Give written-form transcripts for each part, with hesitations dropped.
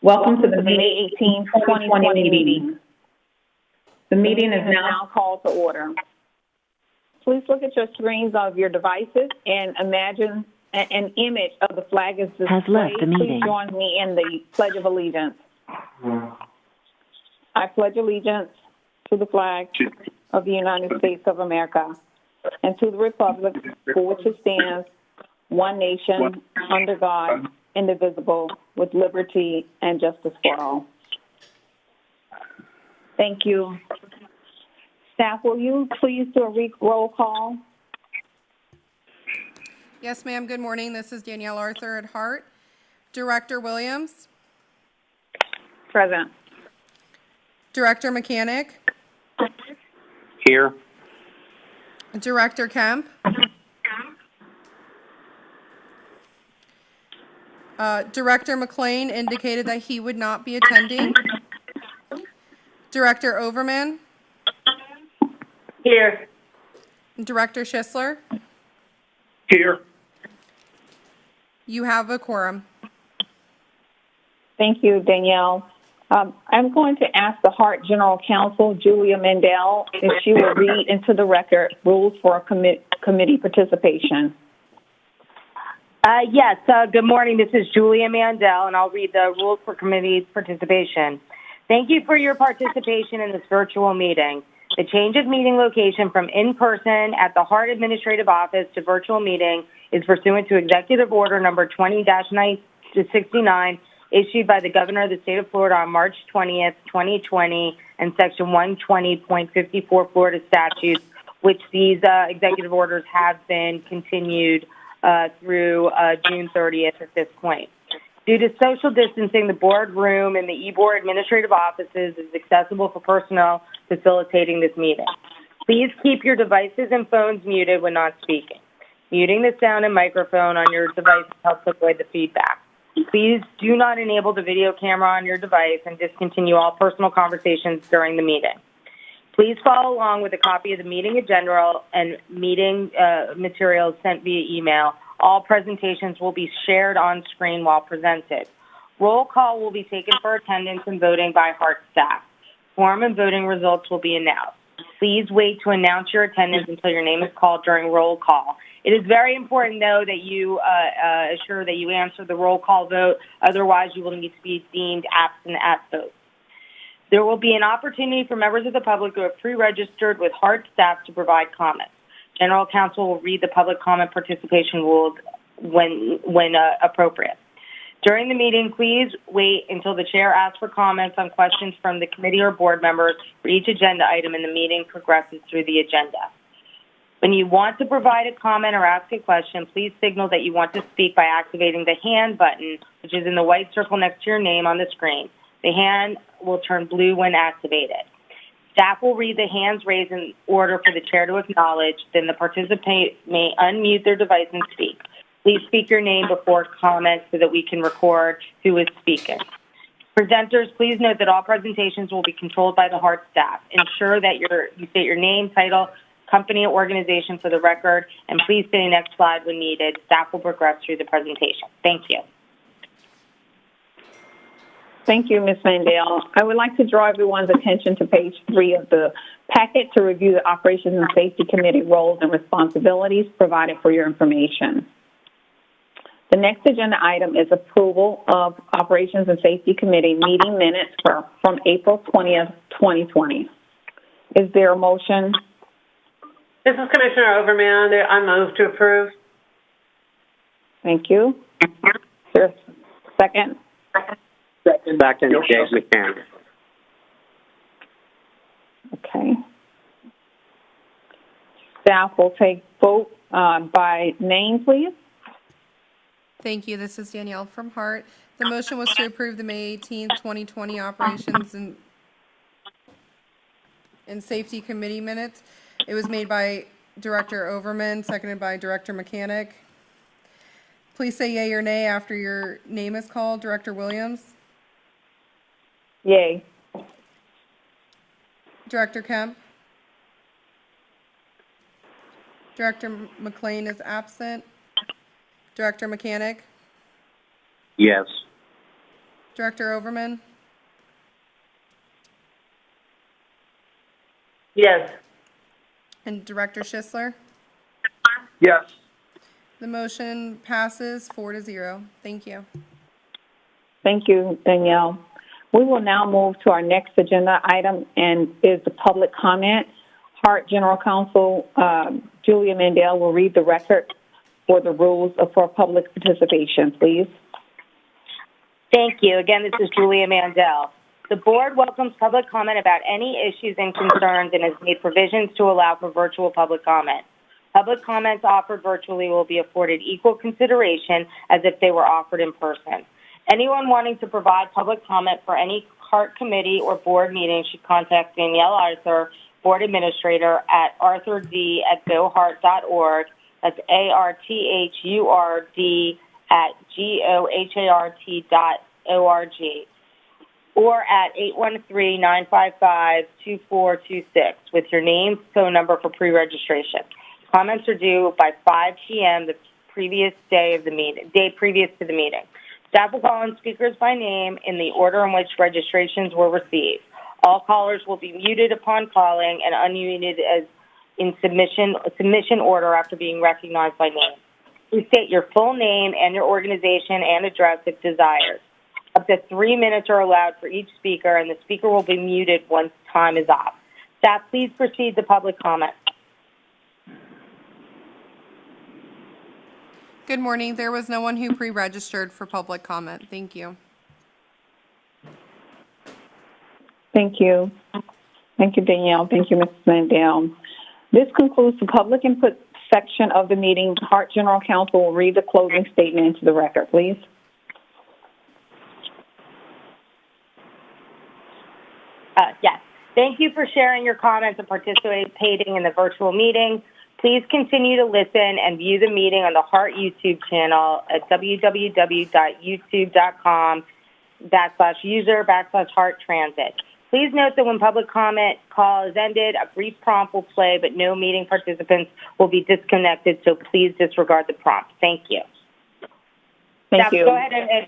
Welcome to the May 18, 2020 meeting. The meeting is now called to order. Please look at your screens of your devices and imagine an image of the flag is displayed. Has left the meeting. Please join me in the Pledge of Allegiance. I pledge allegiance to the flag of the United States of America and to the republic for which it stands, one nation, under God, indivisible, with liberty and justice for all. Thank you. Staff, will you please do a roll call? Yes, ma'am. Good morning. This is Danielle Arthur at HART. Director Williams. Present. Director Mechanic. Here. Director Kemp. Director McLean indicated that he would not be attending. Director Overman. Here. Director Schisler. Here. You have a quorum. Thank you, Danielle. I'm going to ask the HART General Counsel, Julia Mandel, if she will read into the record rules for committee participation. Yes, good morning. This is Julia Mandel, and I'll read the rules for committee participation. Thank you for your participation in this virtual meeting. The change of meeting location from in-person at the HART Administrative Office to virtual meeting is pursuant to Executive Order Number 20-69, issued by the Governor of the State of Florida on March 20th, 2020, and Section 120.54 Florida statutes, which these executive orders have been continued through June 30th at this point. Due to social distancing, the boardroom and the e-board administrative offices is accessible for personnel facilitating this meeting. Please keep your devices and phones muted when not speaking. Muting the sound and microphone on your device helps avoid the feedback. Please do not enable the video camera on your device and discontinue all personal conversations during the meeting. Please follow along with a copy of the meeting agenda and meeting materials sent via email. All presentations will be shared on screen while presented. Roll call will be taken for attendance and voting by HART staff. Quorum and voting results will be announced. Please wait to announce your attendance until your name is called during roll call. It is very important, though, that you assure that you answer the roll call vote. Otherwise, you will need to be deemed absent at vote. There will be an opportunity for members of the public who have pre-registered with HART staff to provide comments. General Counsel will read the public comment participation rules when appropriate. During the meeting, please wait until the chair asks for comments on questions from the committee or board members for each agenda item and the meeting progresses through the agenda. When you want to provide a comment or ask a question, please signal that you want to speak by activating the hand button, which is in the white circle next to your name on the screen. The hand will turn blue when activated. Staff will read the hands raised in order for the chair to acknowledge. Then the participant may unmute their device and speak. Please speak your name before comment so that we can record who is speaking. Presenters, please note that all presentations will be controlled by the HART staff. Ensure that you state your name, title, company, or organization for the record, and please stay next slide when needed. Staff will progress through the presentation. Thank you. Thank you, Ms. Mandel. I would like to draw everyone's attention to page 3 of the packet to review the Operations and Safety Committee roles and responsibilities provided for your information. The next agenda item is approval of Operations and Safety Committee meeting minutes from April 20th, 2020. Is there a motion? This is Commissioner Overman. I move to approve. Thank you. Is there a second? Second, James McCann. Okay. Staff will take vote by name, please. Thank you. This is Danielle from HART. The motion was to approve the May 18th, 2020 Operations and Safety Committee minutes. It was made by Director Overman, seconded by Director Mechanic. Please say yay or nay after your name is called. Director Williams? Yay. Director Kemp? Director McLean is absent. Director Mechanic? Yes. Director Overman, Yes. and Director Schisler. Yes. The motion passes 4-0. Thank you. Thank you, Danielle. We will now move to our next agenda item, and is the public comment. HART General Counsel Julia Mandel will read the record for the rules for public participation, please. Thank you. Again, this is Julia Mandel. The board welcomes public comment about any issues and concerns and has made provisions to allow for virtual public comment. Public comments offered virtually will be afforded equal consideration as if they were offered in person. Anyone wanting to provide public comment for any HART committee or board meeting should contact Danielle Arthur, Board Administrator, at arthurd@gohart.org. That's ARTHURD @GOHART.org. Or at 813-955-2426 with your name, phone number for pre-registration. Comments are due by 5 p.m. the previous day of the meeting, day previous to the meeting. Staff will call on speakers by name in the order in which registrations were received. All callers will be muted upon calling and unmuted as in submission order after being recognized by name. Please state your full name and your organization and address if desired. Up to 3 minutes are allowed for each speaker, and the speaker will be muted once time is up. Staff, please proceed to public comment. Good morning. There was no one who pre-registered for public comment. Thank you. Thank you. Thank you, Danielle. Thank you, Mrs. Mandel. This concludes the public input section of the meeting. HART General Counsel will read the closing statement into the record, please. Yes. Thank you for sharing your comments and participating in the virtual meeting. Please continue to listen and view the meeting on the HART YouTube channel at www.youtube.com/user/HART Transit. Please note that when public comment call is ended, a brief prompt will play, but no meeting participants will be disconnected, so please disregard the prompt. Thank you. Thank you. Go ahead and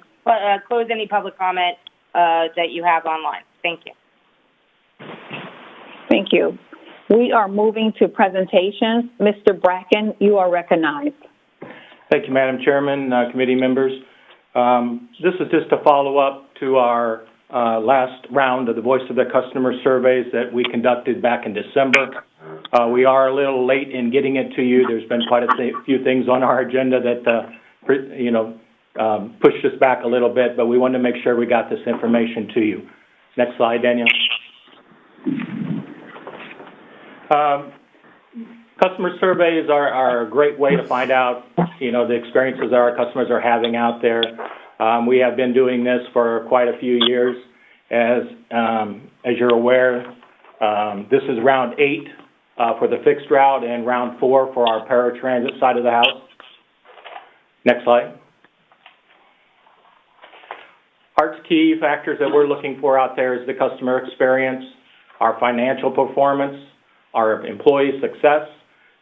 close any public comment that you have online. Thank you. Thank you. We are moving to presentations. Mr. Bracken, you are recognized. Thank you, Madam Chairman, committee members. This is just a follow-up to our last round of the Voice of the Customer surveys that we conducted back in December. We are a little late in getting it to you. There's been quite a few things on our agenda that, pushed us back a little bit, but we wanted to make sure we got this information to you. Next slide, Daniel. Customer surveys are a great way to find out, the experiences that our customers are having out there. We have been doing this for quite a few years. As you're aware, this is round 8 for the fixed route and round 4 for our paratransit side of the house. Next slide. HART's key factors that we're looking for out there is the customer experience, our financial performance, our employee success,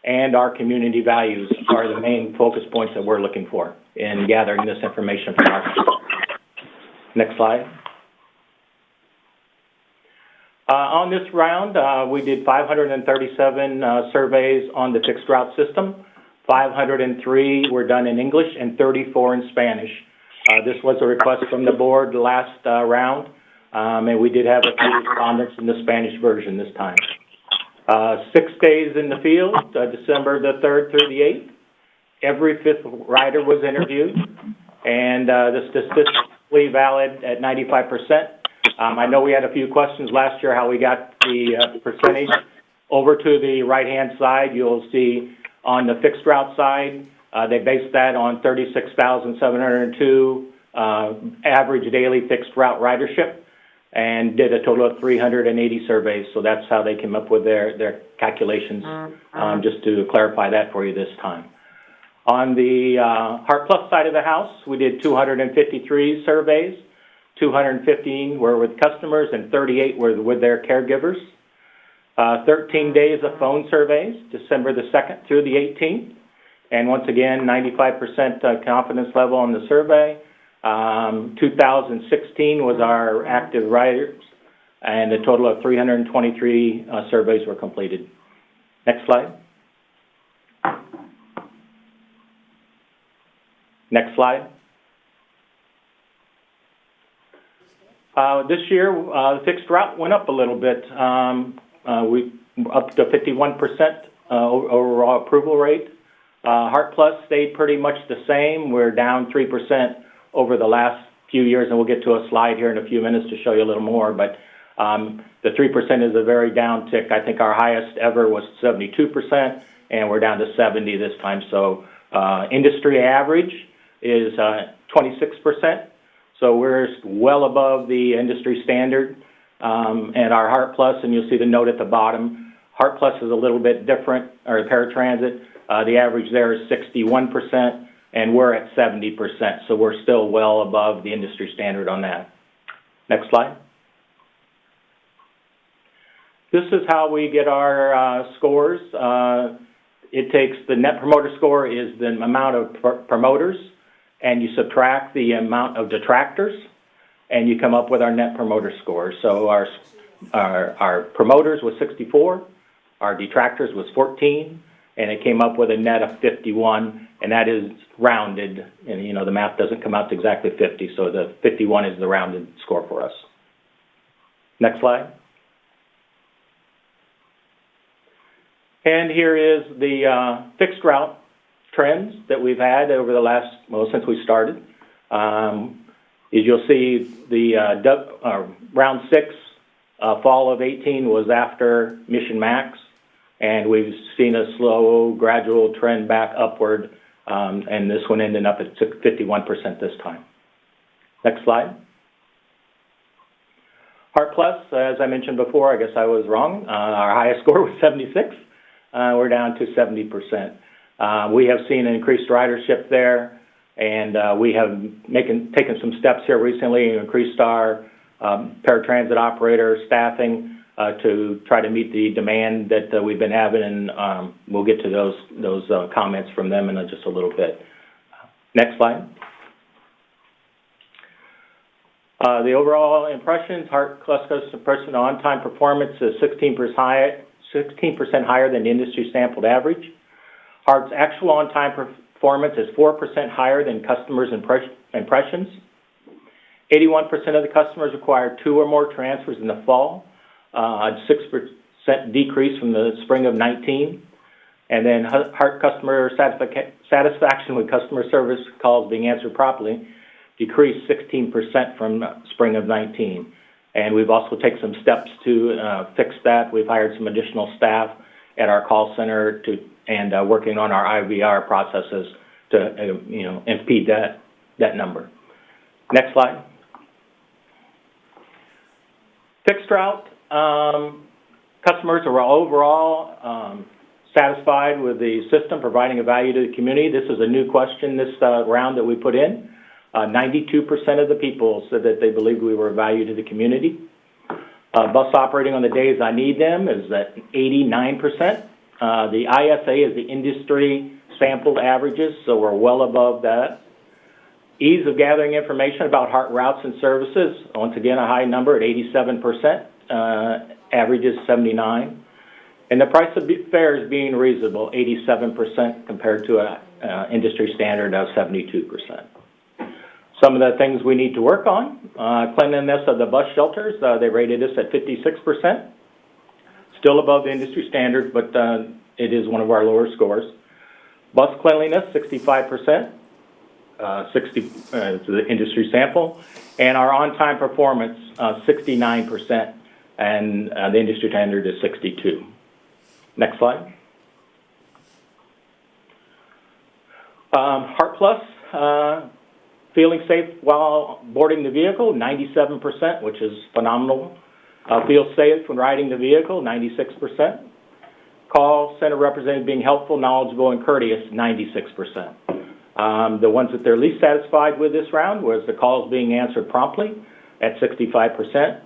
and our community values are the main focus points that we're looking for in gathering this information from our customers. Next slide. On this round, we did 537 surveys on the fixed route system. 503 were done in English and 34 in Spanish. This was a request from the board last round, and we did have a few respondents in the Spanish version this time. 6 days in the field, December the 3rd through the 8th. Every 5th rider was interviewed, and this is statistically valid at 95%. I know we had a few questions last year how we got the percentage. Over to the right-hand side, you'll see on the fixed route side, they based that on 36,702 average daily fixed route ridership, and did a total of 380 surveys. So that's how they came up with their calculations, just to clarify that for you this time. On the HART Plus side of the house, we did 253 surveys. 215 were with customers and 38 were with their caregivers. 13 days of phone surveys, December the 2nd through the 18th. And once again, 95% confidence level on the survey. 2016 was our active riders, and a total of 323 surveys were completed. Next slide. Next slide. This year, fixed route went up a little bit. We up to 51% overall approval rate. HART Plus stayed pretty much the same. We're down 3% over the last few years, and we'll get to a slide here in a few minutes to show you a little more, but the 3% is a very down tick. I think our highest ever was 72%, and we're down to 70 this time. So industry average is 26%, so we're well above the industry standard. And our HART Plus, and you'll see the note at the bottom, HART Plus is a little bit different, or paratransit. The average there is 61%, and we're at 70%, so we're still well above the industry standard on that. Next slide. This is how we get our scores. It takes the Net Promoter Score is the amount of promoters, and you subtract the amount of detractors, and you come up with our Net Promoter Score. So our promoters was 64, our detractors was 14, and it came up with a net of 51, and that is rounded, and you know the math doesn't come out to exactly 50, so the 51 is the rounded score for us. Next slide. And here is the fixed route trends that we've had over the last, well, since we started. As you'll see, the round 6, fall of 18 was after Mission Max, and we've seen a slow, gradual trend back upward, and this one ended up at 51% this time. Next slide. HART Plus, as I mentioned before, I guess I was wrong. Our highest score was 76. We're down to 70%. We have seen an increased ridership there, and we have taken some steps here recently and increased our paratransit operator staffing to try to meet the demand that we've been having, and we'll get to those comments from them in just a little bit. Next slide. The overall impressions, HART Plus customer on-time performance is 16% higher than the industry sampled average. HART's actual on-time performance is 4% higher than customers' impressions. 81% of the customers required 2 or more transfers in the fall, a 6% decrease from the spring of 19. And then HART customer satisfaction with customer service calls being answered properly decreased 16% from spring of 19. And we've also taken some steps to fix that. We've hired some additional staff at our call center and working on our IVR processes to impede that number. Next slide. Fixed route. Customers are overall satisfied with the system providing a value to the community. This is a new question this round that we put in. 92% of the people said that they believed we were a value to the community. Bus operating on the days I need them is at 89%. The ISA is the industry sampled averages, so we're well above that. Ease of gathering information about HART routes and services, once again a high number at 87%, average is 79%. And the price of fares being reasonable, 87% compared to an industry standard of 72%. Some of the things we need to work on, cleanliness of the bus shelters, they rated us at 56%. Still above the industry standards, but it is one of our lower scores. Bus cleanliness, 65%, 60 to the industry sample. And our on-time performance, 69%, and the industry standard is 62. Next slide. HART Plus, feeling safe while boarding the vehicle, 97%, which is phenomenal. Feel safe when riding the vehicle, 96%. Call center representative being helpful, knowledgeable, and courteous, 96%. The ones that they're least satisfied with this round was the calls being answered promptly at 65%,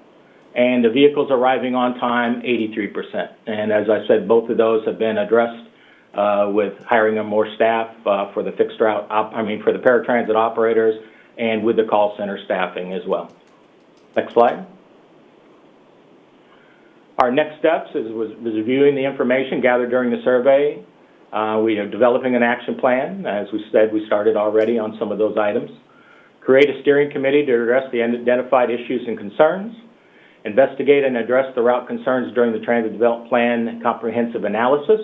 and the vehicles arriving on time, 83%. And as I said, both of those have been addressed with hiring of more staff for the fixed route, for the paratransit operators, and with the call center staffing as well. Next slide. Our next steps was reviewing the information gathered during the survey. We are developing an action plan. As we said, we started already on some of those items. Create a steering committee to address the identified issues and concerns. Investigate and address the route concerns during the Transit Development Plan comprehensive analysis.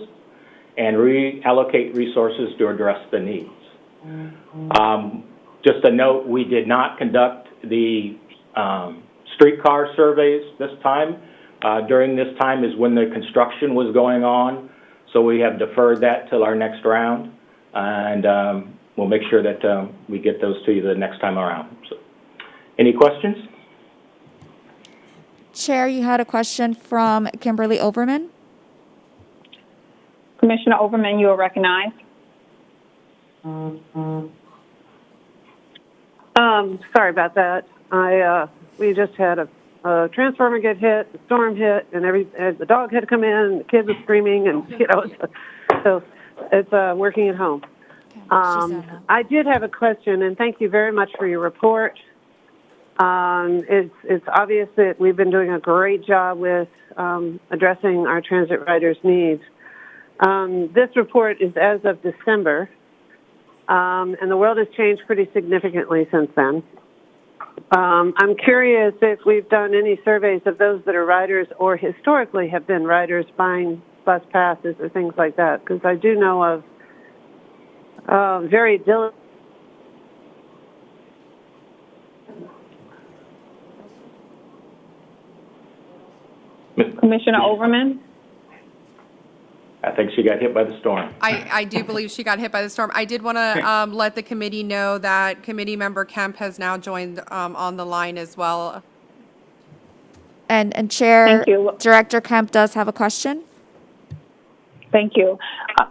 And reallocate resources to address the needs. Just a note, we did not conduct the streetcar surveys this time. During this time is when the construction was going on, so we have deferred that till our next round, and we'll make sure that we get those to you the next time around. So, any questions? Chair, you had a question from Kimberly Overman. Commissioner Overman, you are recognized. Sorry about that. We just had a transformer get hit, the storm hit, and the dog had to come in, and the kid was screaming, and so it's working at home. I did have a question, and thank you very much for your report. It's obvious that we've been doing a great job with addressing our transit riders' needs. This report is as of December, and the world has changed pretty significantly since then. I'm curious if we've done any surveys of those that are riders or historically have been riders buying bus passes or things like that, because I do know of very diligent. Commissioner Overman? I think she got hit by the storm. I do believe she got hit by the storm. I did want to let the committee know that committee member Kemp has now joined on the line as well. And Chair, Thank you. Director Kemp does have a question. Thank you.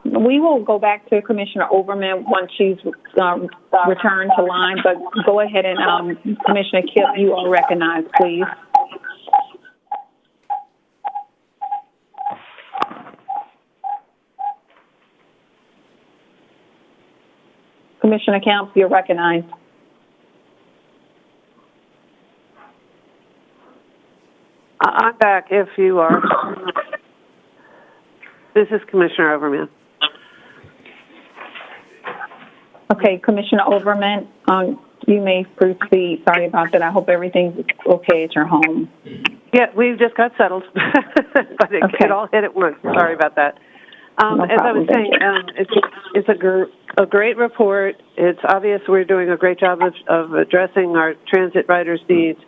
We will go back to Commissioner Overman once she's returned to line, but go ahead and Commissioner Kipp, you are recognized, please. Commissioner Kemp, you're recognized. I'm back if you are. This is Commissioner Overman. Okay, Commissioner Overman, you may proceed. Sorry about that. I hope everything's okay at your home. Yeah, we just got settled, but it all hit at once. Sorry about that. No as I was saying, it's a great report. It's obvious we're doing a great job of addressing our transit riders' needs,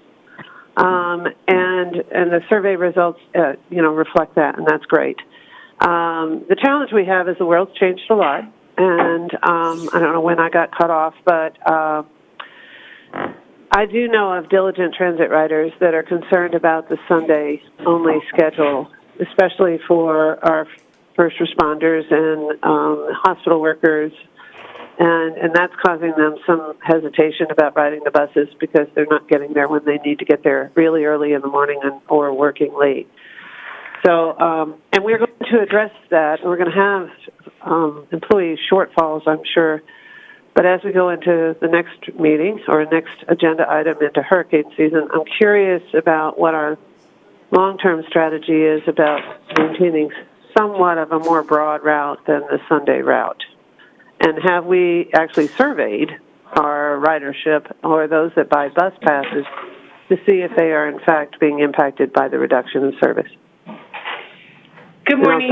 and the survey results, reflect that, and that's great. The challenge we have is the world's changed a lot, and I don't know when I got cut off, but I do know of diligent transit riders that are concerned about the Sunday-only schedule, especially for our first responders and hospital workers, and that's causing them some hesitation about riding the buses because they're not getting there when they need to get there really early in the morning or working late. So, and we're going to address that. We're going to have employee shortfalls, I'm sure. But as we go into the next meeting or next agenda item into hurricane season, I'm curious about what our long-term strategy is about maintaining somewhat of a more broad route than the Sunday route. And have we actually surveyed our ridership or those that buy bus passes to see if they are in fact being impacted by the reduction in service? Good morning.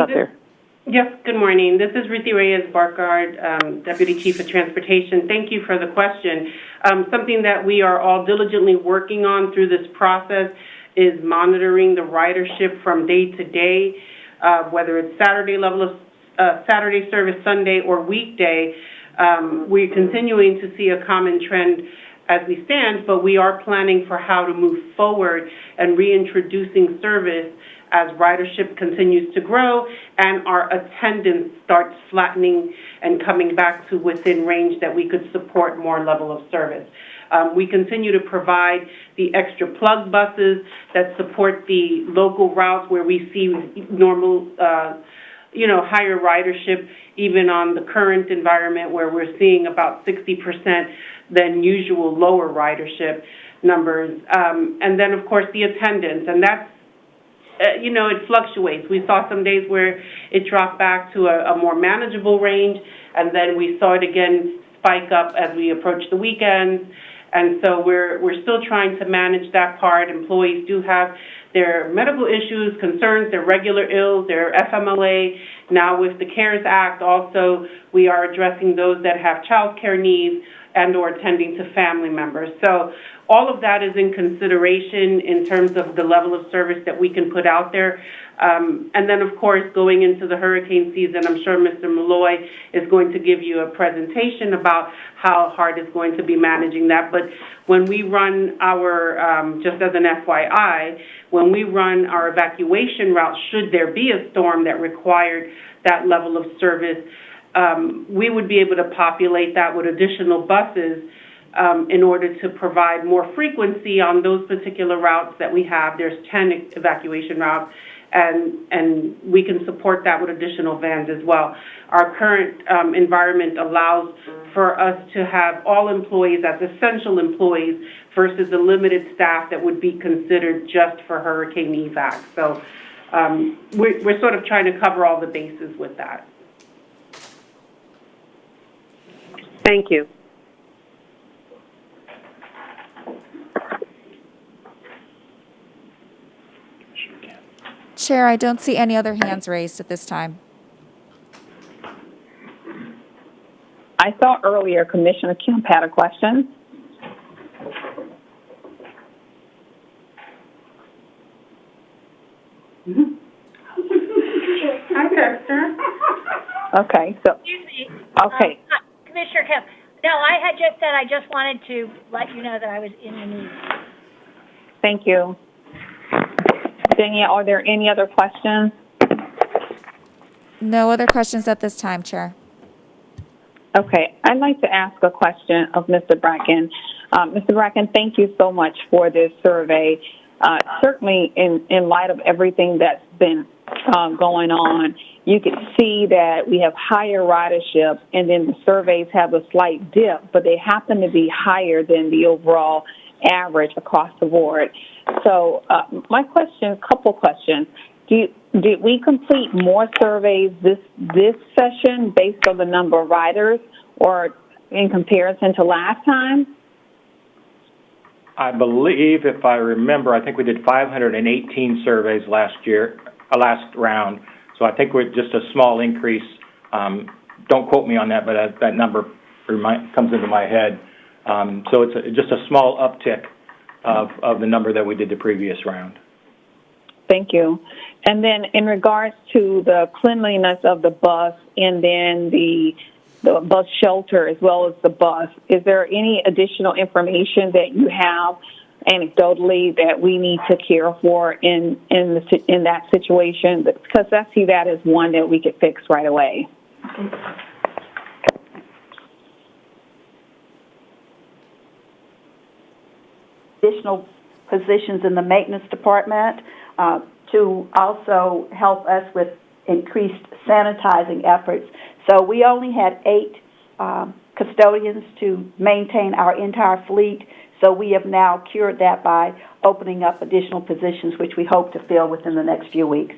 Yep, good morning. This is Ruthie Reyes-Barkard, Deputy Chief of Transportation. Thank you for the question. Something that we are all diligently working on through this process is monitoring the ridership from day to day, whether it's Saturday level of Saturday service, Sunday, or weekday. We're continuing to see a common trend as we stand, but we are planning for how to move forward and reintroducing service as ridership continues to grow and our attendance starts flattening and coming back to within range that we could support more level of service. We continue to provide the extra plug buses that support the local routes where we see normal higher ridership even on the current environment where we're seeing about 60% than usual lower ridership numbers. And then, of course, the attendance, and that's, it fluctuates. We saw some days where it dropped back to a more manageable range, and then we saw it again spike up as we approach the weekends. And so we're still trying to manage that part. Employees do have their medical issues, concerns, their regular ills, their FMLA. Now with the CARES Act, also we are addressing those that have child care needs and or attending to family members. So all of that is in consideration in terms of the level of service that we can put out there. And then, of course, going into the hurricane season, I'm sure Mr. Malloy is going to give you a presentation about how HART is going to be managing that. But when we run our, just as an FYI, when we run our evacuation route, should there be a storm that required that level of service, we would be able to populate that with additional buses in order to provide more frequency on those particular routes that we have. There's 10 evacuation routes, and we can support that with additional vans as well. Our current environment allows for us to have all employees as essential employees versus the limited staff that would be considered just for hurricane evac. So we're sort of trying to cover all the bases with that. Thank you. Chair, I don't see any other hands raised at this time. I saw earlier Commissioner Kemp had a question. Hi, Dexter. Okay, so. Excuse me. Okay. Commissioner Kemp. No, I had just said I just wanted to let you know that I was in the meeting. Thank you. Danielle, are there any other questions? No other questions at this time, Chair. Okay, I'd like to ask a question of Mr. Bracken. Mr. Bracken, thank you so much for this survey. Certainly, in light of everything that's been going on, you can see that we have higher ridership, and then the surveys have a slight dip, but they happen to be higher than the overall average across the board. So my question, couple questions. Did we complete more surveys this session based on the number of riders or in comparison to last time? I believe, if I remember, I think we did 518 surveys last round. So I think we're just a small increase. Don't quote me on that, but that number comes into my head. So it's just a small uptick of the number that we did the previous round. Thank you. And then in regards to the cleanliness of the bus and then the bus shelter as well as the bus, is there any additional information that you have anecdotally that we need to care for in that situation? Because I see that as one that we could fix right away. Additional positions in the maintenance department to also help us with increased sanitizing efforts. So we only had 8 custodians to maintain our entire fleet, so we have now cured that by opening up additional positions, which we hope to fill within the next few weeks.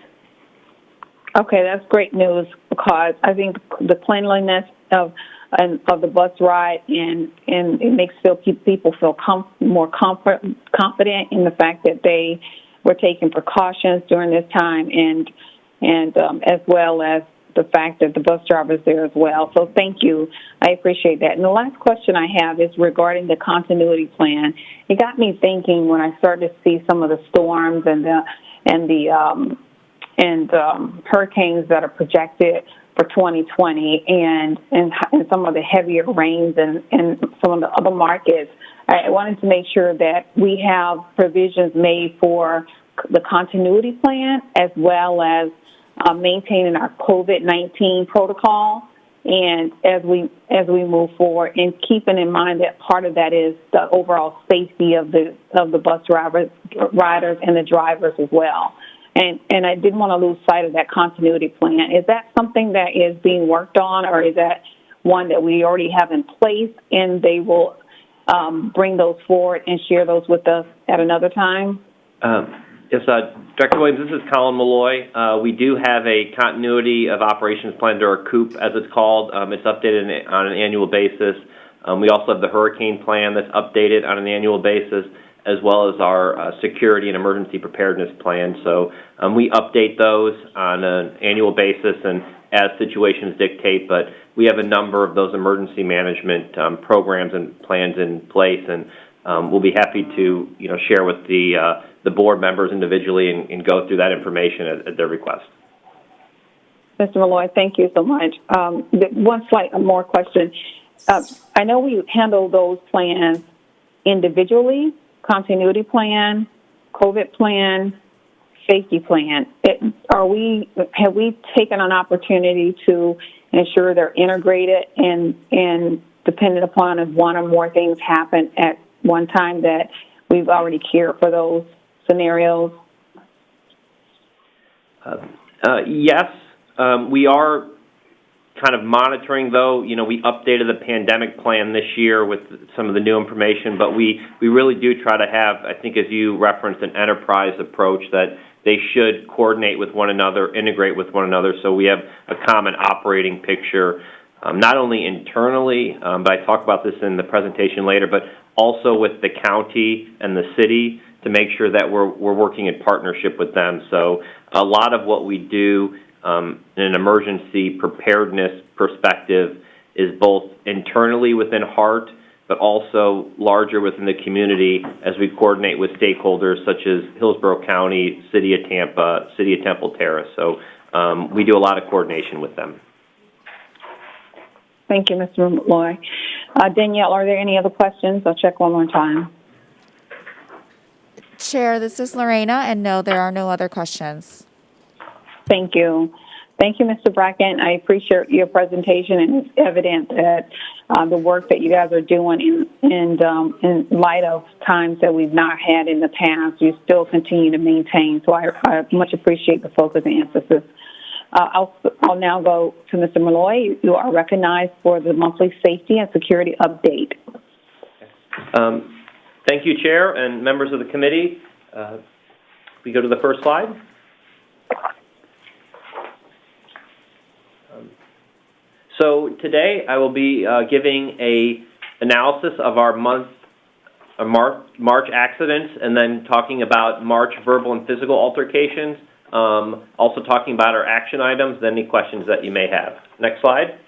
Okay, that's great news because I think the cleanliness of the bus ride and it makes people feel more confident in the fact that they were taking precautions during this time and as well as the fact that the bus driver is there as well. So thank you. I appreciate that. And the last question I have is regarding the continuity plan. It got me thinking when I started to see some of the storms and the hurricanes that are projected for 2020 and some of the heavier rains and some of the other markets. I wanted to make sure that we have provisions made for the continuity plan as well as maintaining our COVID-19 protocol, and as we move forward, and keeping in mind that part of that is the overall safety of the bus riders and the drivers as well. And I didn't want to lose sight of that continuity plan. Is that something that is being worked on, or is that one that we already have in place and they will bring those forward and share those with us at another time? Yes, Director Williams, this is Colin Malloy. We do have a continuity of operations plan, or COOP as it's called. It's updated on an annual basis. We also have the hurricane plan that's updated on an annual basis, as well as our security and emergency preparedness plan. So we update those on an annual basis and as situations dictate, but we have a number of those emergency management programs and plans in place, and we'll be happy to share with the board members individually and go through that information at their request. Mr. Malloy, thank you so much. One slight more question. I know we handle those plans individually, continuity plan, COVID plan, safety plan. Have we taken an opportunity to ensure they're integrated and dependent upon if one or more things happen at one time that we've already cared for those scenarios? Yes, we are kind of monitoring, though. We updated the pandemic plan this year with some of the new information, but we really do try to have, I think as you referenced, an enterprise approach that they should coordinate with one another, integrate with one another, so we have a common operating picture, not only internally, but I talk about this in the presentation later, but also with the county and the city to make sure that we're working in partnership with them. So a lot of what we do in an emergency preparedness perspective is both internally within HART, but also larger within the community as we coordinate with stakeholders such as Hillsborough County, City of Tampa, City of Temple Terrace. So we do a lot of coordination with them. Thank you, Mr. Malloy. Danielle, are there any other questions? I'll check one more time. Chair, this is Lorena, and no, there are no other questions. Thank you. Thank you, Mr. Bracken. I appreciate your presentation, and it's evident that the work that you guys are doing in light of times that we've not had in the past, you still continue to maintain. So I much appreciate the focus and emphasis. I'll now go to Mr. Malloy. You are recognized for the monthly safety and security update. Thank you, Chair and members of the committee. We go to the first slide. So today I will be giving a analysis of our March accidents, and then talking about March verbal and physical altercations. Also talking about our action items, then any questions that you may have. Next slide.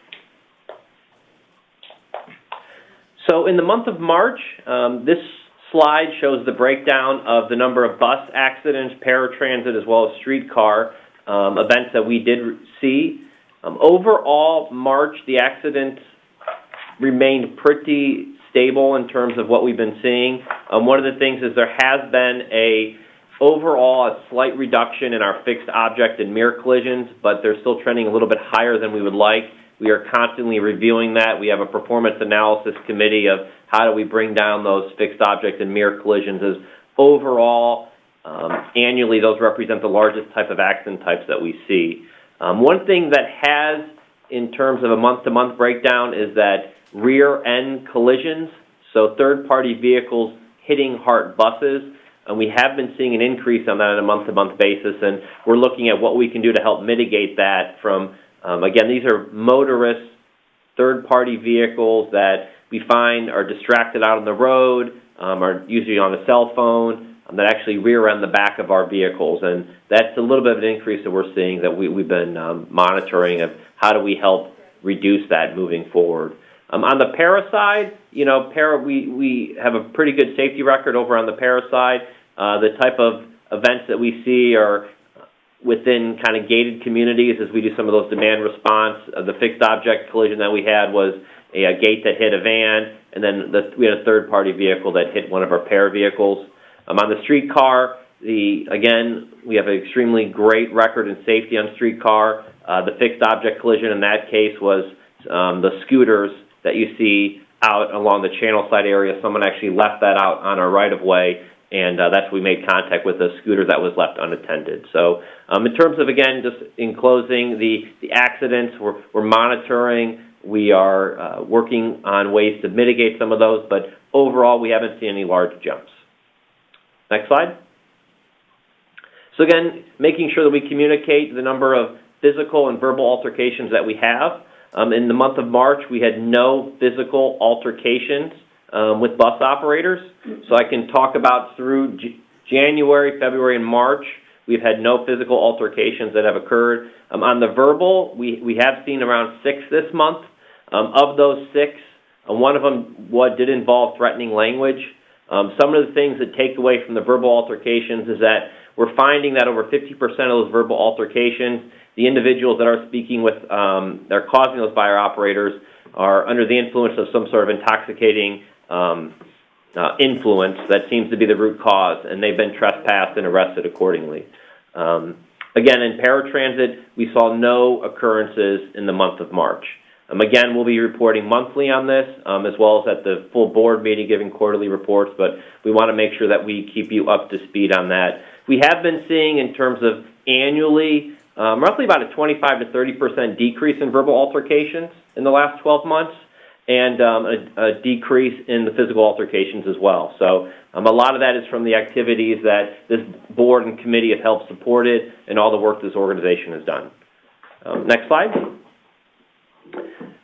So in the month of March, this slide shows the breakdown of the number of bus accidents, paratransit, as well as streetcar events that we did see. Overall, March, the accidents remained pretty stable in terms of what we've been seeing. One of the things is there has been a slight reduction in our fixed object and mirror collisions, but they're still trending a little bit higher than we would like. We are constantly reviewing that. We have a performance analysis committee of how do we bring down those fixed object and mirror collisions, as overall, annually, those represent the largest type of accident types that we see. One thing that has, in terms of a month-to-month breakdown, is that rear-end collisions, so third-party vehicles hitting HART buses, and we have been seeing an increase on that on a month-to-month basis, and we're looking at what we can do to help mitigate that from, again, these are motorists, third-party vehicles that we find are distracted out on the road, are usually on a cell phone, that actually rear-end the back of our vehicles, and that's a little bit of an increase that we're seeing that we've been monitoring of how do we help reduce that moving forward. On the para side, we have a pretty good safety record over on the para side. The type of events that we see are within kind of gated communities as we do some of those demand response. The fixed object collision that we had was a gate that hit a van, and then we had a third-party vehicle that hit one of our para vehicles. On the streetcar, again, we have an extremely great record in safety on streetcar. The fixed object collision in that case was the scooters that you see out along the channel side area. Someone actually left that out on our right-of-way, and that's we made contact with a scooter that was left unattended. So in terms of, again, just in closing, the accidents, we're monitoring. We are working on ways to mitigate some of those, but overall, we haven't seen any large jumps. Next slide. So again, making sure that we communicate the number of physical and verbal altercations that we have. In the month of March, we had no physical altercations with bus operators. So I can talk about through January, February, and March, we've had no physical altercations that have occurred. On the verbal, we have seen around 6 this month. Of those 6, one of them did involve threatening language. Some of the things that take away from the verbal altercations is that we're finding that over 50% of those verbal altercations, the individuals that are speaking with, they're causing those by our operators, are under the influence of some sort of intoxicating influence that seems to be the root cause, and they've been trespassed and arrested accordingly. Again, in paratransit, we saw no occurrences in the month of March. Again, we'll be reporting monthly on this, as well as at the full board meeting, giving quarterly reports, but we want to make sure that we keep you up to speed on that. We have been seeing, in terms of annually, roughly about a 25 to 30% decrease in verbal altercations in the last 12 months, and a decrease in the physical altercations as well. So a lot of that is from the activities that this board and committee have helped supported and all the work this organization has done. Next slide.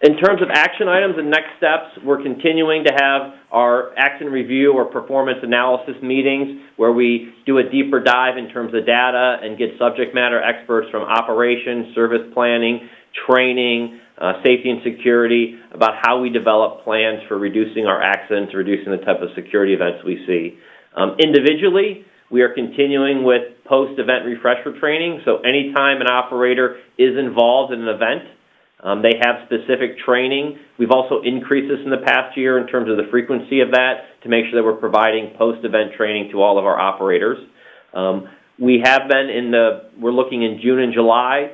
In terms of action items and next steps, we're continuing to have our accident review or performance analysis meetings where we do a deeper dive in terms of data and get subject matter experts from operations, service planning, training, safety and security about how we develop plans for reducing our accidents, reducing the type of security events we see. Individually, we are continuing with post-event refresher training. So anytime an operator is involved in an event, they have specific training. We've also increased this in the past year in terms of the frequency of that to make sure that we're providing post-event training to all of our operators. We have been we're looking in June and July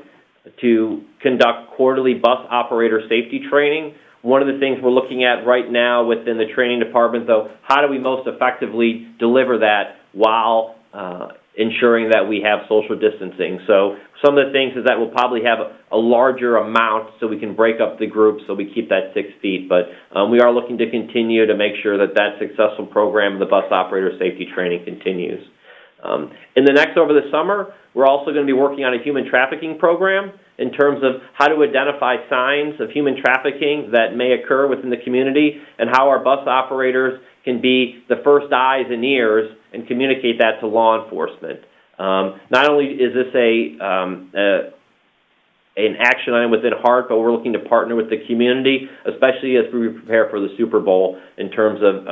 to conduct quarterly bus operator safety training. One of the things we're looking at right now within the training department, though, how do we most effectively deliver that while ensuring that we have social distancing? So some of the things is that we'll probably have a larger amount so we can break up the group so we keep that 6 feet. But we are looking to continue to make sure that that successful program of the bus operator safety training continues. In the next, over the summer, we're also going to be working on a human trafficking program in terms of how to identify signs of human trafficking that may occur within the community and how our bus operators can be the first eyes and ears and communicate that to law enforcement. Not only is this an action item within HART, but we're looking to partner with the community, especially as we prepare for the Super Bowl in terms of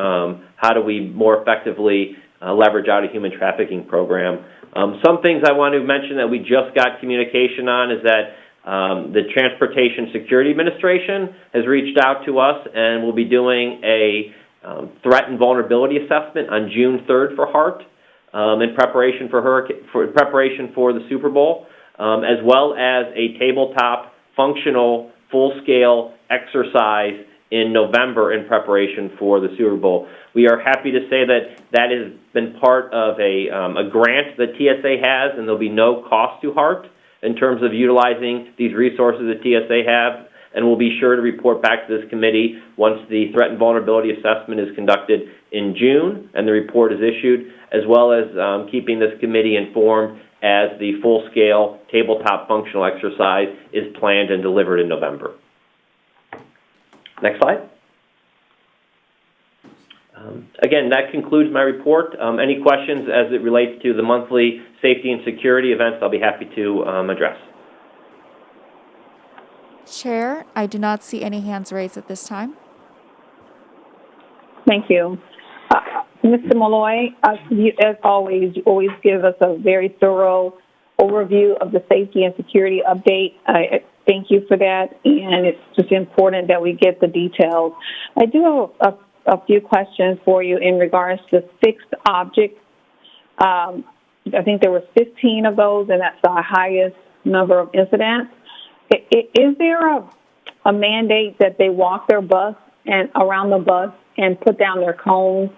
how do we more effectively leverage out a human trafficking program. Some things I want to mention that we just got communication on is that the Transportation Security Administration has reached out to us and will be doing a threat and vulnerability assessment on June 3rd for HART in preparation for the Super Bowl, as well as a tabletop functional full-scale exercise in November in preparation for the Super Bowl. We are happy to say that that has been part of a grant that TSA has, and there'll be no cost to HART in terms of utilizing these resources that TSA have, and we'll be sure to report back to this committee once the threat and vulnerability assessment is conducted in June and the report is issued, as well as keeping this committee informed as the full-scale tabletop functional exercise is planned and delivered in November. Next slide. Again, that concludes my report. Any questions as it relates to the monthly safety and security events, I'll be happy to address. Chair, I do not see any hands raised at this time. Thank you. Mr. Malloy, as always, you always give us a very thorough overview of the safety and security update. I thank you for that, and it's just important that we get the details. I do have a few questions for you in regards to fixed objects. I think there were 15 of those, and that's the highest number of incidents. Is there a mandate that they walk their bus and around the bus and put down their cones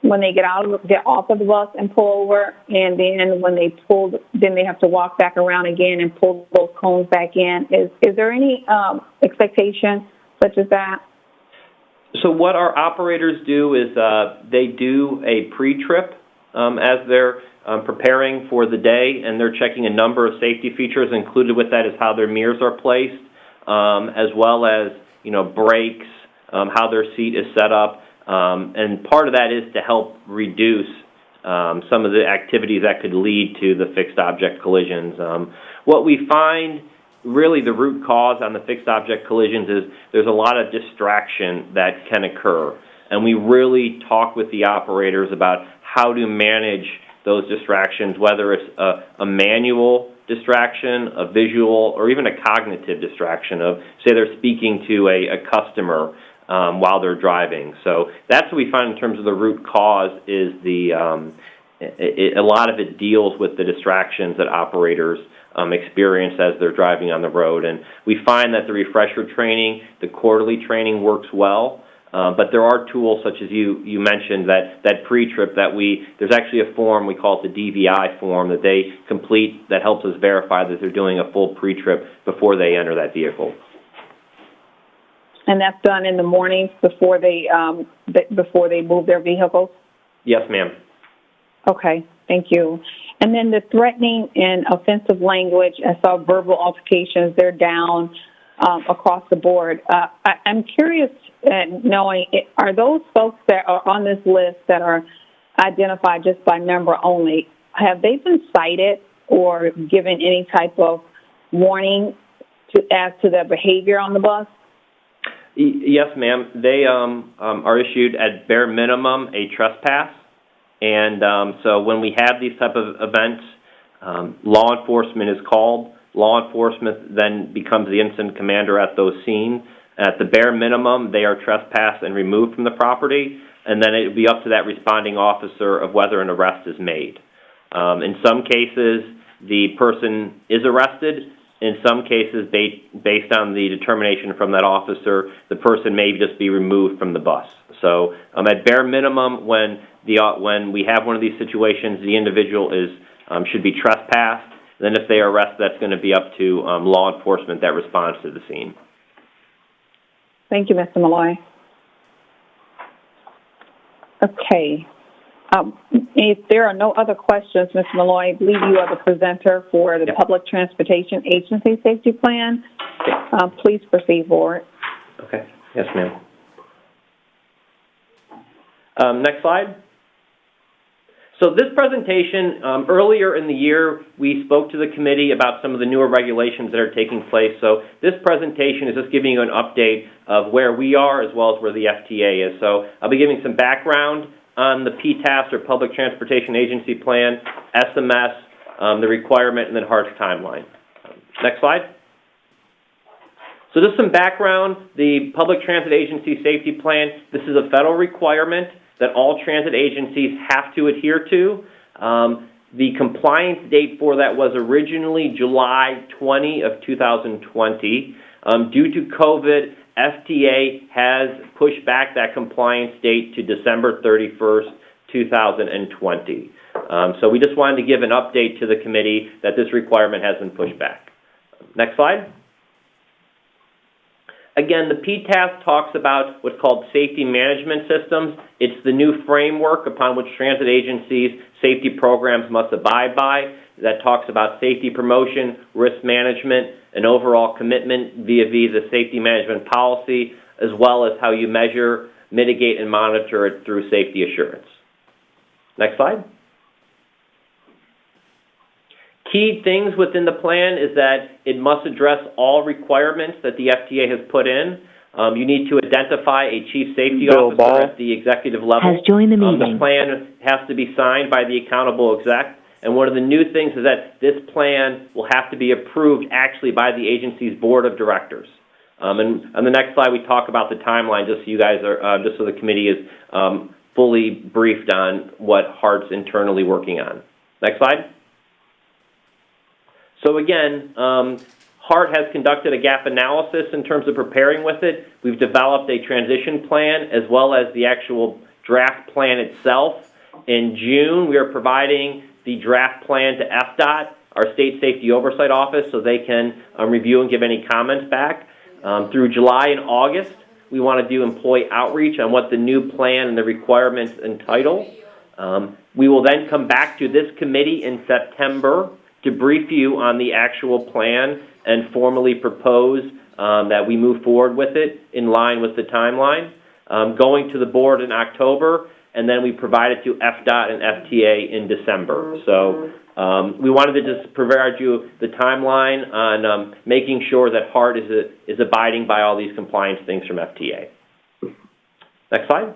when they get off of the bus and pull over, and then when they pull, then they have to walk back around again and pull those cones back in. Is there any expectation such as that? So what our operators do is they do a pre-trip as they're preparing for the day, and they're checking a number of safety features. Included with that is how their mirrors are placed, as well as brakes, how their seat is set up. And part of that is to help reduce some of the activities that could lead to the fixed object collisions. What we find, really the root cause on the fixed object collisions, is there's a lot of distraction that can occur. And we really talk with the operators about how to manage those distractions, whether it's a manual distraction, a visual, or even a cognitive distraction of, say, they're speaking to a customer while they're driving. So that's what we find in terms of the root cause is a lot of it deals with the distractions that operators experience as they're driving on the road. And we find that the refresher training, the quarterly training works well, but there are tools such as you mentioned, that pre-trip there's actually a form, we call it the DVI form, that they complete that helps us verify that they're doing a full pre-trip before they enter that vehicle. And that's done in the mornings before they move their vehicles? Yes, ma'am. Okay, thank you. And then the threatening and offensive language, I saw verbal altercations, they're down across the board. I'm curious knowing, are those folks that are on this list that are identified just by number only, have they been cited or given any type of warning as to their behavior on the bus? Yes, ma'am. They are issued at bare minimum a trespass, and so when we have these type of events, law enforcement is called. Law enforcement then becomes the incident commander at those scenes. At the bare minimum, they are trespassed and removed from the property, and then it would be up to that responding officer of whether an arrest is made. In some cases, the person is arrested. In some cases, based on the determination from that officer, the person may just be removed from the bus. So at bare minimum, when we have one of these situations, the individual should be trespassed. Then if they are arrested, that's going to be up to law enforcement that responds to the scene. Thank you, Mr. Malloy. Okay. If there are no other questions, Ms. Malloy, I believe you are the presenter for the Public Transportation Agency Safety Plan. Please proceed forward. Okay. Yes, ma'am. Next slide. So this presentation, earlier in the year, we spoke to the committee about some of the newer regulations that are taking place. So this presentation is just giving you an update of where we are as well as where the FTA is. So I'll be giving some background on the PTAS, or Public Transportation Agency Plan, SMS, the requirement, and then HART's timeline. Next slide. So just some background. The Public Transit Agency Safety Plan, this is a federal requirement that all transit agencies have to adhere to. The compliance date for that was originally July 20 of 2020. Due to COVID, FTA has pushed back that compliance date to December 31st, 2020. So we just wanted to give an update to the committee that this requirement has been pushed back. Next slide. Again, the PTAS talks about what's called safety management systems. It's the new framework upon which transit agencies' safety programs must abide by. That talks about safety promotion, risk management, and overall commitment vis-a-vis the safety management policy, as well as how you measure, mitigate, and monitor it through safety assurance. Next slide. Key things within the plan is that it must address all requirements that the FTA has put in. You need to identify a chief safety officer at the executive level. Has joined the meeting. The plan has to be signed by the accountable exec. And one of the new things is that this plan will have to be approved actually by the agency's board of directors. And on the next slide, we talk about the timeline, just so you guys are, just so the committee is fully briefed on what HART's internally working on. Next slide. So again, HART has conducted a gap analysis in terms of preparing with it. We've developed a transition plan as well as the actual draft plan itself. In June, we are providing the draft plan to FDOT, our State Safety Oversight Office, so they can review and give any comments back. Through July and August, we want to do employee outreach on what the new plan and the requirements entitle. We will then come back to this committee in September to brief you on the actual plan and formally propose that we move forward with it in line with the timeline. Going to the board in October, and then we provide it to FDOT and FTA in December. So we wanted to just provide you the timeline on making sure that HART is abiding by all these compliance things from FTA. Next slide.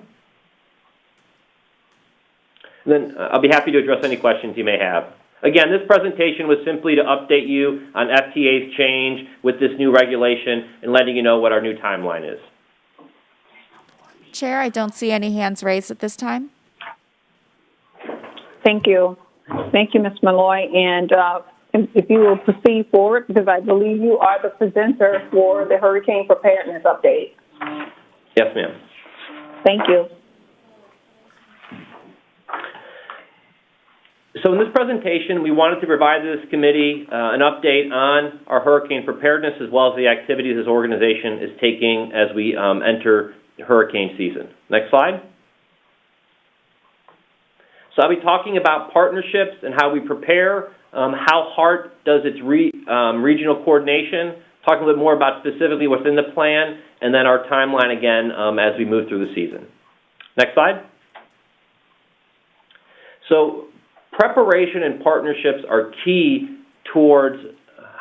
And then I'll be happy to address any questions you may have. Again, this presentation was simply to update you on FTA's change with this new regulation and letting you know what our new timeline is. Chair, I don't see any hands raised at this time. Thank you. Thank you, Ms. Malloy. And if you will proceed forward, because I believe you are the presenter for the hurricane preparedness update. Yes, ma'am. Thank you. So in this presentation, we wanted to provide this committee an update on our hurricane preparedness as well as the activities this organization is taking as we enter hurricane season. Next slide. So I'll be talking about partnerships and how we prepare, how HART does its regional coordination, talk a little bit more about specifically what's in the plan, and then our timeline again as we move through the season. Next slide. So preparation and partnerships are key towards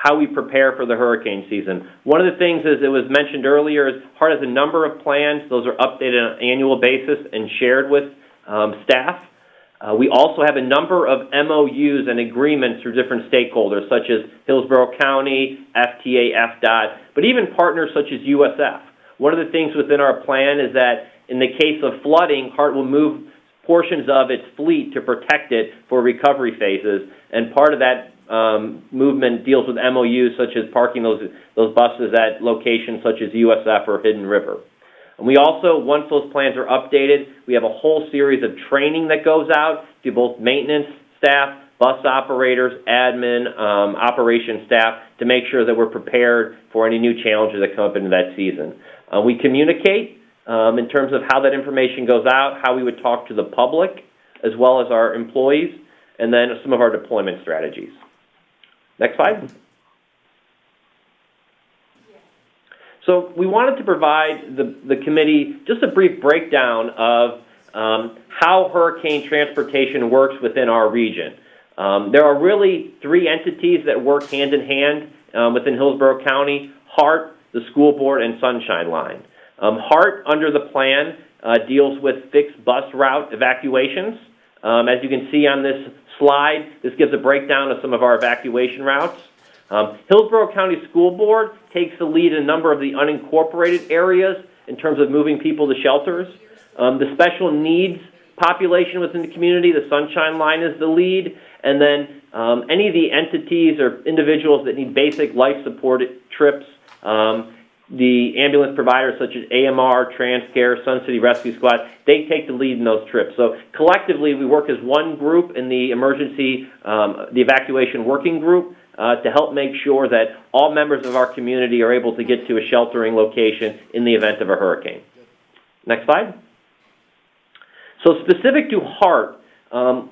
how we prepare for the hurricane season. One of the things, as it was mentioned earlier, is HART has a number of plans. Those are updated on an annual basis and shared with staff. We also have a number of MOUs and agreements through different stakeholders, such as Hillsborough County, FTA, FDOT, but even partners such as USF. One of the things within our plan is that in the case of flooding, HART will move portions of its fleet to protect it for recovery phases, and part of that movement deals with MOUs such as parking those buses at locations such as USF or Hidden River. And we also, once those plans are updated, we have a whole series of training that goes out to both maintenance staff, bus operators, admin, operations staff to make sure that we're prepared for any new challenges that come up into that season. We communicate in terms of how that information goes out, how we would talk to the public, as well as our employees, and then some of our deployment strategies. Next slide. So we wanted to provide the committee just a brief breakdown of how hurricane transportation works within our region. There are really three entities that work hand in hand within Hillsborough County: HART, the school board, and Sunshine Line. HART, under the plan, deals with fixed bus route evacuations. As you can see on this slide, this gives a breakdown of some of our evacuation routes. Hillsborough County School Board takes the lead in a number of the unincorporated areas in terms of moving people to shelters. The special needs population within the community, the Sunshine Line is the lead, and then any of the entities or individuals that need basic life support trips, the ambulance providers such as AMR, TransCare, Sun City Rescue Squad, they take the lead in those trips. So collectively, we work as one group in the the evacuation working group to help make sure that all members of our community are able to get to a sheltering location in the event of a hurricane. Next slide. So specific to HART,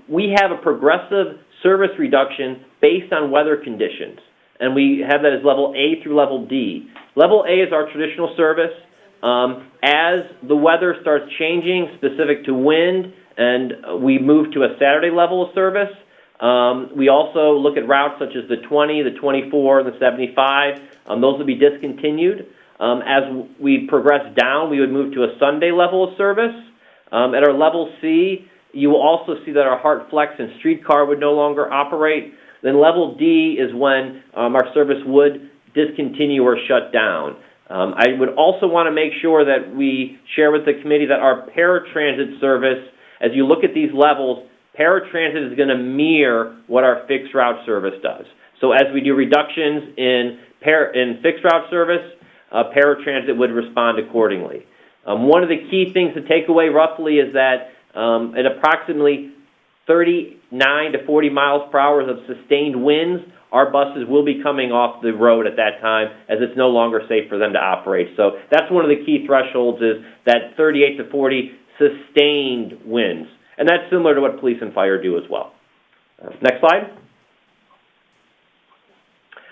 we have a progressive service reduction based on weather conditions, and we have that as level A through level D. Level A is our traditional service. As the weather starts changing specific to wind, and we move to a Saturday level of service, we also look at routes such as the 20, the 24, and the 75. Those will be discontinued. As we progress down, we would move to a Sunday level of service. At our level C, you will also see that our HART Flex and streetcar would no longer operate. Then level D is when our service would discontinue or shut down. I would also want to make sure that we share with the committee that our paratransit service, as you look at these levels, paratransit is going to mirror what our fixed route service does. So as we do reductions in fixed route service, paratransit would respond accordingly. One of the key things to take away roughly is that at approximately 39 to 40 miles per hour of sustained winds, our buses will be coming off the road at that time as it's no longer safe for them to operate. So that's one of the key thresholds, is that 38 to 40 sustained winds. And that's similar to what police and fire do as well. Next slide.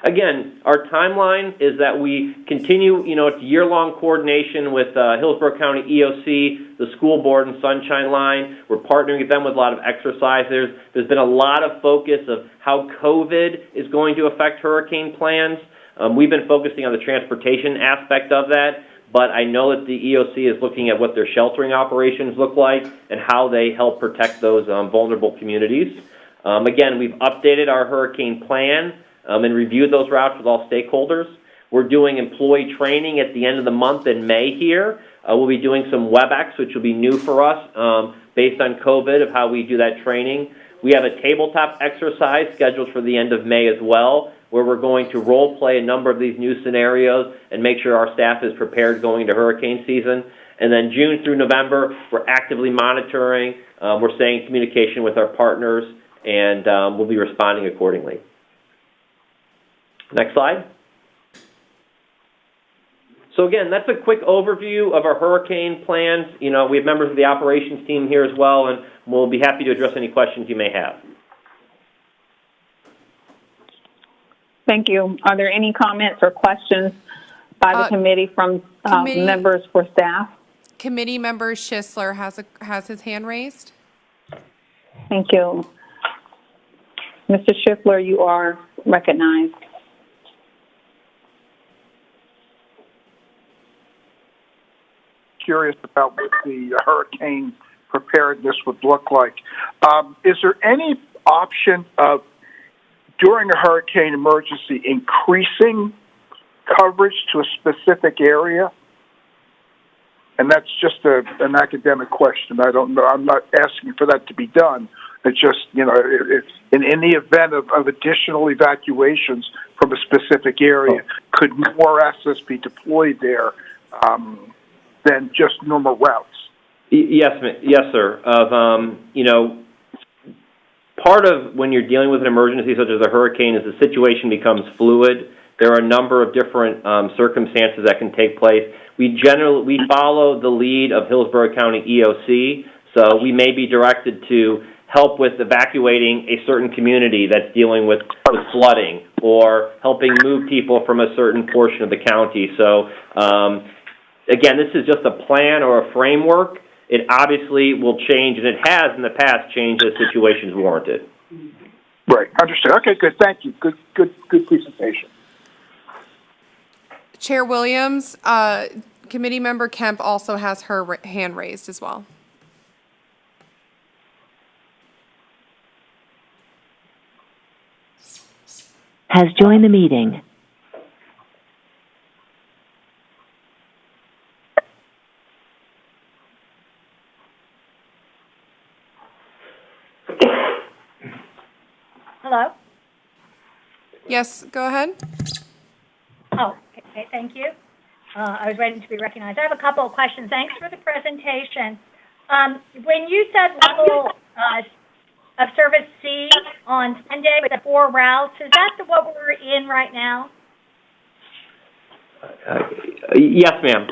Again, our timeline is that we continue, it's year-long coordination with Hillsborough County EOC, the school board, and Sunshine Line. We're partnering with them with a lot of exercises. There's been a lot of focus of how COVID is going to affect hurricane plans. We've been focusing on the transportation aspect of that, but I know that the EOC is looking at what their sheltering operations look like and how they help protect those vulnerable communities. Again, we've updated our hurricane plan and reviewed those routes with all stakeholders. We're doing employee training at the end of the month in May here. We'll be doing some WebEx, which will be new for us based on COVID, of how we do that training. We have a tabletop exercise scheduled for the end of May as well, where we're going to role play a number of these new scenarios and make sure our staff is prepared going into hurricane season. And then June through November, we're actively monitoring. We're staying in communication with our partners, and we'll be responding accordingly. Next slide. So again, that's a quick overview of our hurricane plans. We have members of the operations team here as well, and we'll be happy to address any questions you may have. Thank you. Are there any comments or questions by the committee from members for staff? Committee member Schisler has his hand raised. Thank you. Mr. Schisler, you are recognized. Curious about what the hurricane preparedness would look like. Is there any option of, during a hurricane emergency, increasing coverage to a specific area? And that's just an academic question. I don't know. I'm not asking for that to be done. It's just, if in the event of additional evacuations from a specific area, could more assets be deployed there than just normal routes? Yes, sir. Part of when you're dealing with an emergency such as a hurricane is the situation becomes fluid. There are a number of different circumstances that can take place. We follow the lead of Hillsborough County EOC, so we may be directed to help with evacuating a certain community that's dealing with flooding, or helping move people from a certain portion of the county. So again, this is just a plan or a framework. It obviously will change, and it has in the past changed as situations warranted. Right, understood. Okay, good. Thank you. Good presentation. Chair Williams, committee member Kemp also has her hand raised as well. Has joined the meeting. Hello? Yes, go ahead. Oh, okay, thank you. I was waiting to be recognized. I have a couple of questions. Thanks for the presentation. When you said level of service C on Sunday with the 4 routes, is that what we're in right now? Yes, ma'am.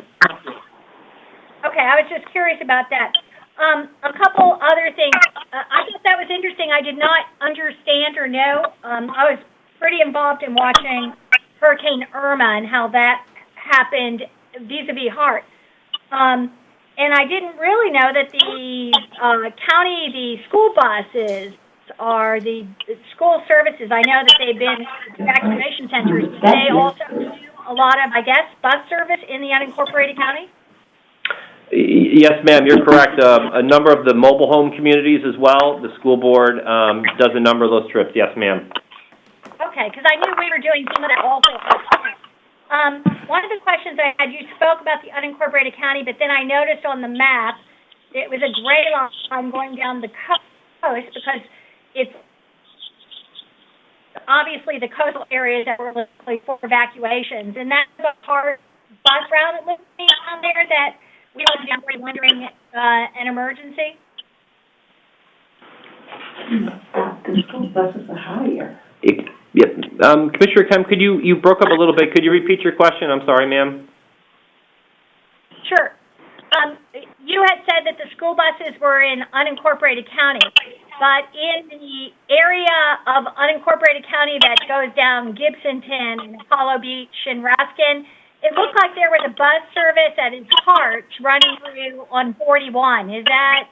Okay, I was just curious about that. A couple other things. I thought that was interesting. I did not understand or know. I was pretty involved in watching Hurricane Irma and how that happened vis-a-vis HART. And I didn't really know that the school buses are the school services. I know that they've been vaccination centers. Do they also do a lot of, bus service in the unincorporated county? Yes, ma'am, you're correct. A number of the mobile home communities as well. The school board does a number of those trips. Yes, ma'am. Okay, because I knew we were doing some of that also. One of the questions I had, you spoke about the unincorporated county, but then I noticed on the map it was a gray line going down the coast because it's obviously the coastal areas that were looking for evacuations. And that's a HART bus route, it looks like, on there that wheeling down 41 during an emergency? The school buses are higher. Yep. Commissioner Kemp, you broke up a little bit. Could you repeat your question? I'm sorry, ma'am. Sure. You had said that the school buses were in unincorporated county, but in the area of unincorporated county that goes down Gibsonton and Apollo Beach and Raskin, it looked like there was a bus service at its HART running through on 41. Is that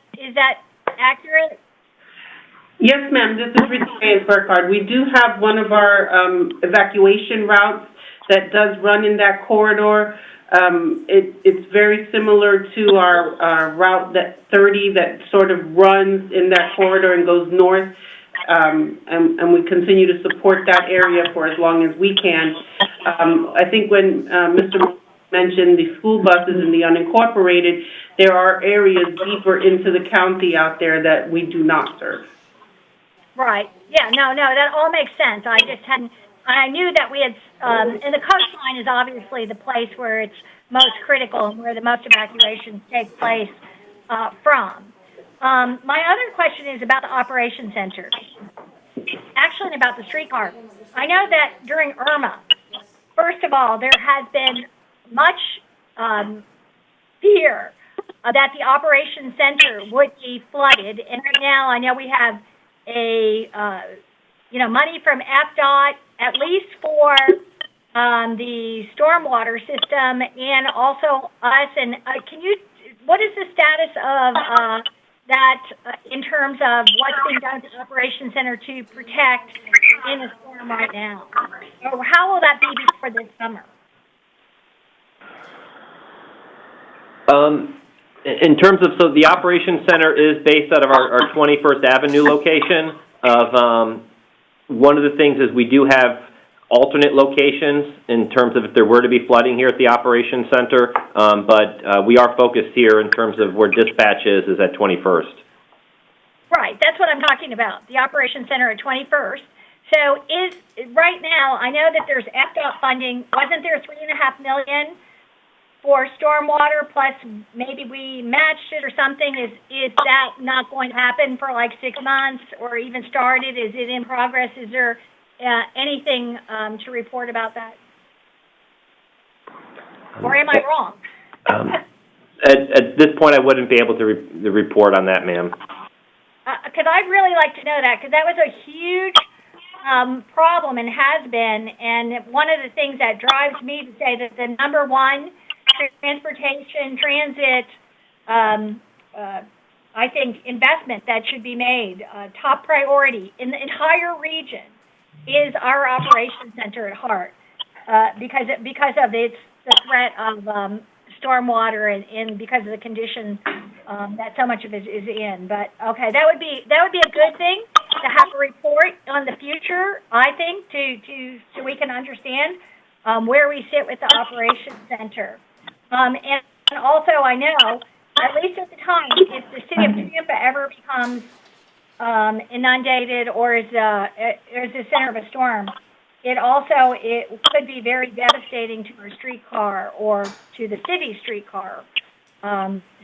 accurate? Yes, ma'am. This is Rita Burkhardt. We do have one of our evacuation routes that does run in that corridor. It's very similar to our route 30 that sort of runs in that corridor and goes north, and we continue to support that area for as long as we can. I think when Mr. mentioned the school buses in the unincorporated, there are areas deeper into the county out there that we do not serve. Right. Yeah, no, that all makes sense. I knew that we had, and the coastline is obviously the place where it's most critical and where the most evacuations take place from. My other question is about the Operations Center. Actually, about the streetcar. I know that during Irma, first of all, there has been much fear that the Operations Center would be flooded. And right now, I know we have money from FDOT, at least for the stormwater system, and also us. And what is the status of that in terms of what's being done at the Operations Center to protect in the storm right now? Or how will that be before this summer? In terms of, so the Operations Center is based out of our 21st Avenue location. One of the things is we do have alternate locations in terms of if there were to be flooding here at the Operations Center, but we are focused here in terms of where dispatch is at 21st. Right, that's what I'm talking about, the Operations Center at 21st. So right now, I know that there's FDOT funding. Wasn't there $3.5 million for stormwater, plus maybe we matched it or something? Is that not going to happen for like 6 months or even started? Is it in progress? Is there anything to report about that? Or am I wrong? At this point, I wouldn't be able to report on that, ma'am. Because I'd really like to know that, because that was a huge problem and has been, and one of the things that drives me to say that the number one transit, I think, investment that should be made, top priority in the entire region, is our Operations Center at HART, because of the threat of stormwater and because of the condition that so much of it is in. But okay, that would be a good thing to have a report on the future, I think, so we can understand where we sit with the Operations Center. And also, I know, at least at the time, if the city of Tampa ever becomes inundated or is the center of a storm, it could be very devastating to our streetcar or to the city streetcar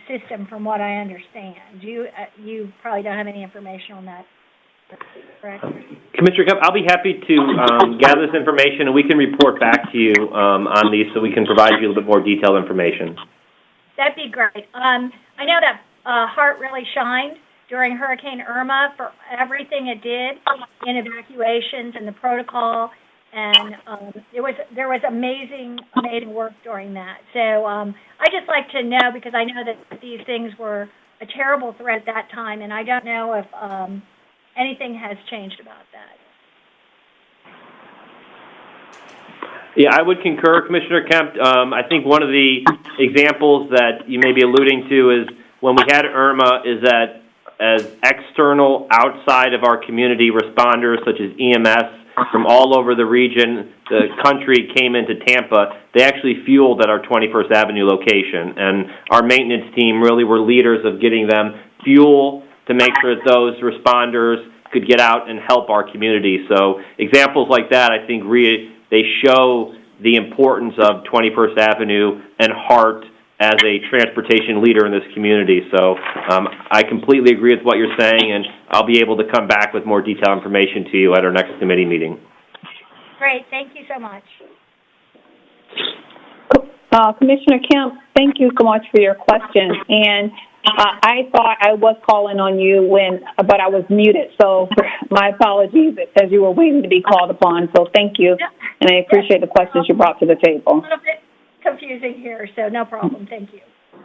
system, from what I understand. You probably don't have any information on that, correct? Commissioner Cup, I'll be happy to gather this information, and we can report back to you on these so we can provide you a little bit more detailed information. That'd be great. I know that HART really shined during Hurricane Irma for everything it did in evacuations and the protocol, and there was amazing work during that. So I just like to know, because I know that these things were a terrible threat at that time, and I don't know if anything has changed about that. Yeah, I would concur, Commissioner Kemp. I think one of the examples that you may be alluding to is when we had Irma, is that as external, outside of our community responders, such as EMS, from all over the region, the country came into Tampa, they actually fueled at our 21st Avenue location. And our maintenance team really were leaders of getting them fuel to make sure that those responders could get out and help our community. So examples like that, I think, they show the importance of 21st Avenue and HART as a transportation leader in this community. So I completely agree with what you're saying, and I'll be able to come back with more detailed information to you at our next committee meeting. Great, thank you so much. Commissioner Kemp, thank you so much for your question. And I thought I was calling on you but I was muted. So my apologies as you were waiting to be called upon. So thank you, and I appreciate the questions you brought to the table. A little bit confusing here, so no problem. Thank you.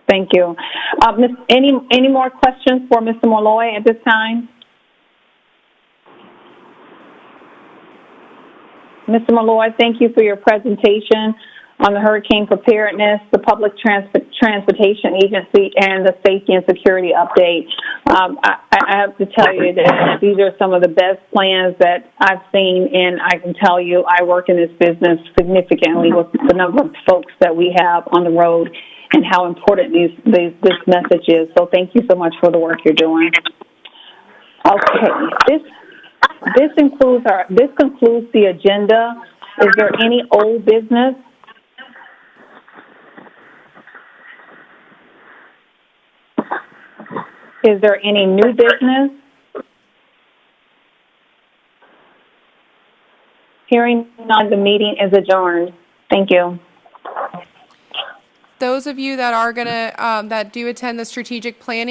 Thank you. Any more questions for Mr. Malloy at this time? Mr. Malloy, thank you for your presentation on the hurricane preparedness, the Public Transportation Agency, and the safety and security update. I have to tell you that these are some of the best plans that I've seen, and I can tell you I work in this business significantly with the number of folks that we have on the road and how important this message is. So thank you so much for the work you're doing. Okay, this concludes the agenda. Is there any old business? Is there any new business? Hearing none, the meeting is adjourned. Thank you. Those of you that are that do attend the strategic planning